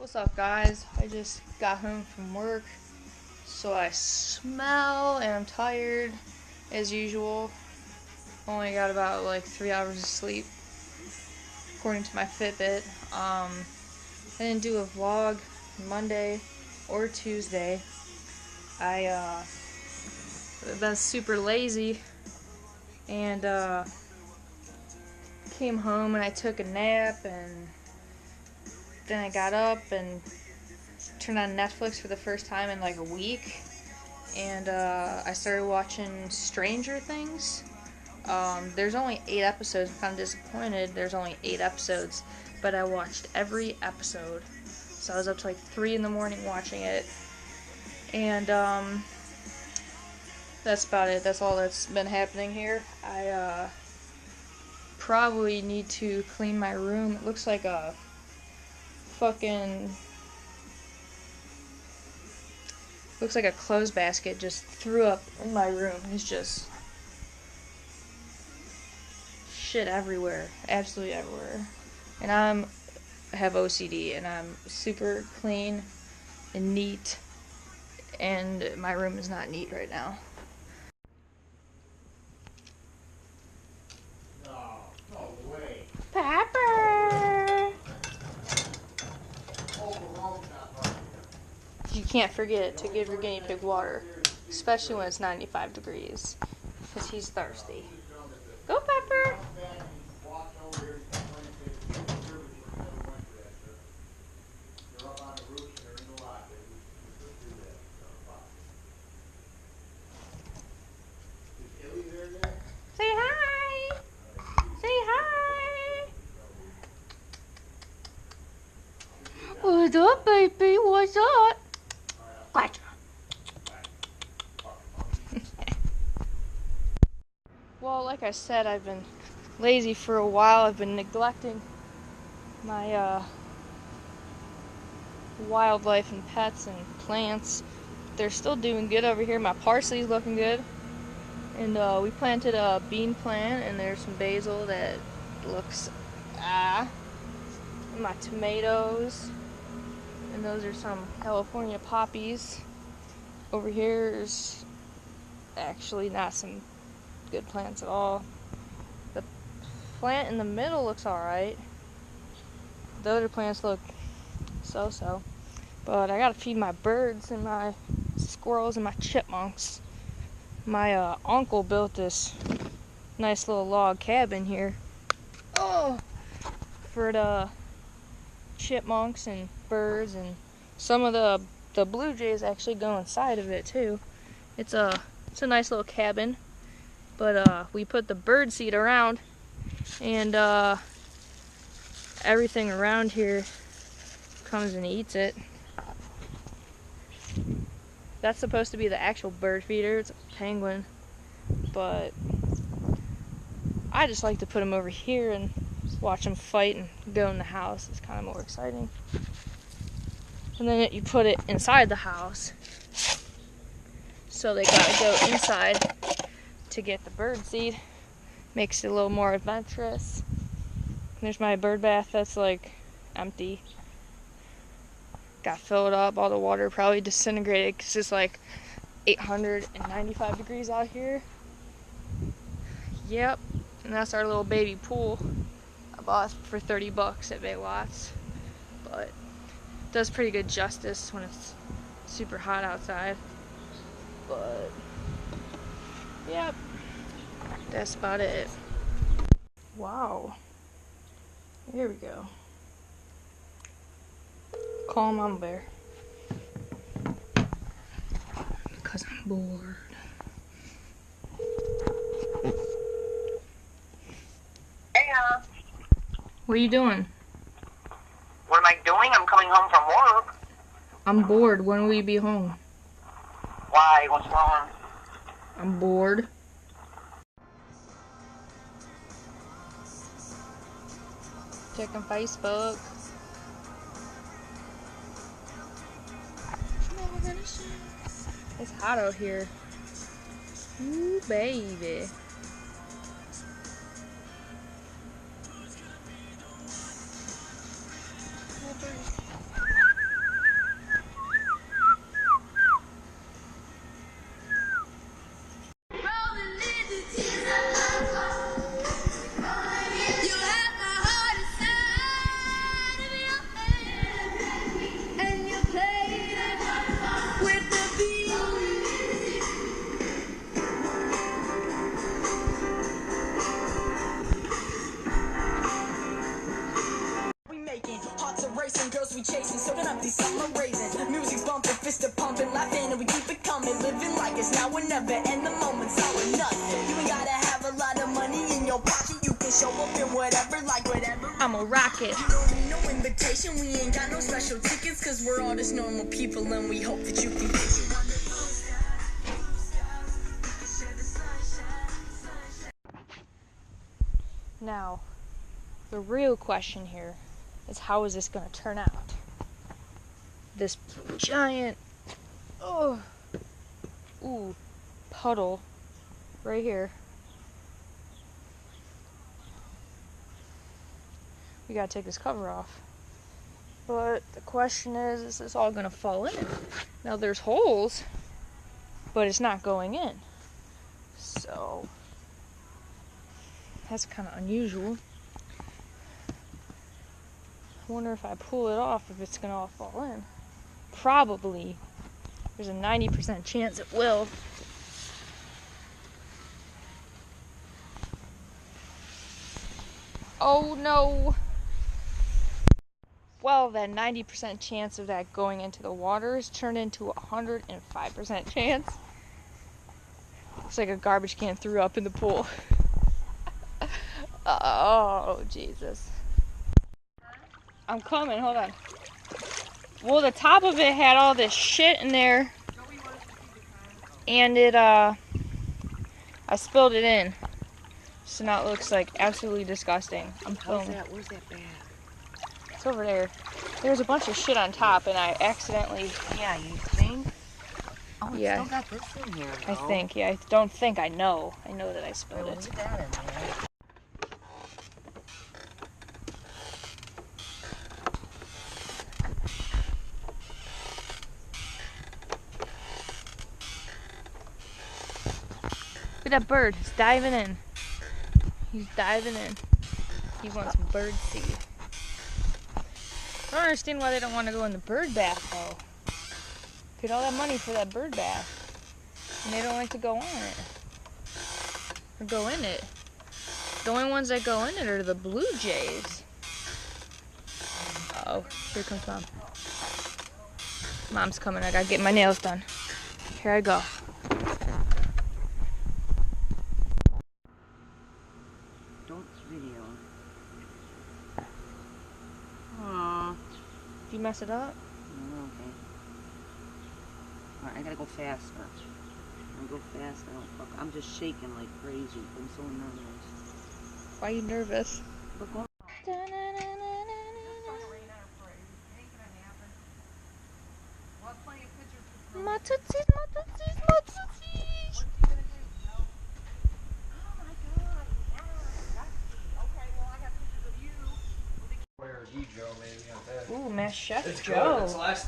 What's up, guys? I just got home from work, so I smell and I'm tired as usual. Only got about like 3 hours of sleep according to my Fitbit. I didn't do a vlog Monday or Tuesday. I been super lazy and came home and I took a nap, and then I got up and turned on Netflix for the first time in like a week, and I started watching Stranger Things. There's only 8 episodes. I'm kind of disappointed there's only 8 episodes, but I watched every episode. So I was up to like 3 in the morning watching it, and that's about it. That's all that's been happening here. I probably need to clean my room. It looks like a fucking... looks like a clothes basket just threw up in my room. It's just shit everywhere, absolutely everywhere. And I have OCD, and I'm super clean and neat, and my room is not neat right now. No way. Pepper! You can't forget to give your guinea pig water, especially when it's 95 degrees, because he's thirsty. Go, Pepper! Say hi! Say hi! What's up, baby? What's up? Gotcha. Well, like I said, I've been lazy for a while. I've been neglecting my wildlife and pets and plants. They're still doing good over here. My parsley's looking good. And we planted a bean plant, and there's some basil that looks and my tomatoes, and those are some California poppies. Over here is actually not some good plants at all. The plant in the middle looks alright. The other plants look so-so. But I gotta feed my birds and my squirrels and my chipmunks. My uncle built this nice little log cabin here for the chipmunks and birds, and some of the blue jays actually go inside of it too. It's a nice little cabin, but we put the bird seed around, and everything around here comes and eats it. That's supposed to be the actual bird feeder. It's a penguin, but I just like to put them over here and watch them fight and go in the house. It's kind of more exciting. And then you put it inside the house, so they gotta go inside to get the bird seed. Makes it a little more adventurous. There's my bird bath that's like empty. Got filled up, all the water probably disintegrated because it's like 895 degrees out here. Yep, and that's our little baby pool. I bought it for 30 bucks at Big Lots, but it does pretty good justice when it's super hot outside. But yep, that's about it. Wow, here we go. Call Mama Bear. Because I'm bored. Hey, What are you doing? what am I doing? I'm coming home from work. I'm bored. When will you be home? Why? What's wrong? I'm bored. Checking Facebook. It's hot out here. Ooh, baby. girls we chasing, soaking up these summer raisins. Music bumping, fist are pumping, laughing, and we keep it coming. Living like it's now or never, and the moment's all or nothing. You ain't gotta have a lot of money in your pocket. You can show up in whatever, like whatever. I'm a rocket. You don't need no invitation. We ain't got no special tickets, cause we're all just normal people, and we hope that you can get it. Now, the real question here is, how is this going to turn out? This giant, puddle right here. We got to take this cover off. But the question is this all going to fall in? Now, there's holes, but it's not going in. So that's kind of unusual. I wonder if I pull it off, if it's gonna all fall in. Probably. There's a 90% chance it will. Oh no! Well, that 90% chance of that going into the water is turned into a 105% chance. Looks like a garbage can threw up in the pool. Oh, Jesus. I'm coming, hold on. Well, the top of it had all this shit in there. And I spilled it in. So now it looks like absolutely disgusting. I'm filming. Where's that bag? It's over there. There's a bunch of shit on top and I accidentally... Yeah, you think? Oh, it's Yeah. still got this in here, though. I think, yeah. I don't think, I know. I know that I spilled Leave it. that in there. Look at that bird. He's diving in. He's diving in. He wants bird seed. I don't understand why they don't want to go in the bird bath, though. Paid all that money for that bird bath. And they don't like to go on it. Or go in it. The only ones that go in it are the blue jays. Uh-oh. Here comes Mom. Mom's coming. I gotta get my nails done. Here I go. Don't video. Aww. Did you mess it up? Okay. Alright, I gotta go faster. I'm gonna go fast. I'm just shaking like crazy. I'm so nervous. Why are you nervous? Look, what? My tootsies, my tootsies, my tootsies. Where D Joe maybe on that. Ooh, Mass Chef It's Joe. good. It's the last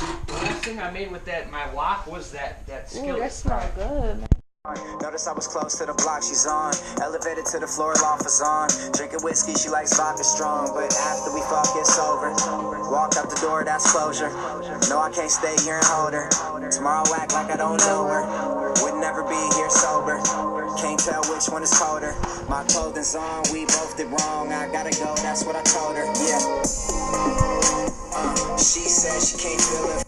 thing I made with that my wok was that skillet. Ooh, that smells good. Notice I was close to the block she's on. Elevated to the floor, loft is on. Drinking whiskey, she likes vodka strong. But after we fuck, it's over. Walk out the door, that's closure. No, I can't stay here and hold her. Tomorrow act like I don't know her. Would never be here sober. Can't tell which one is colder. My clothing's on, we both did wrong. I gotta go, that's what I told her. Yeah. She said she can't feel it.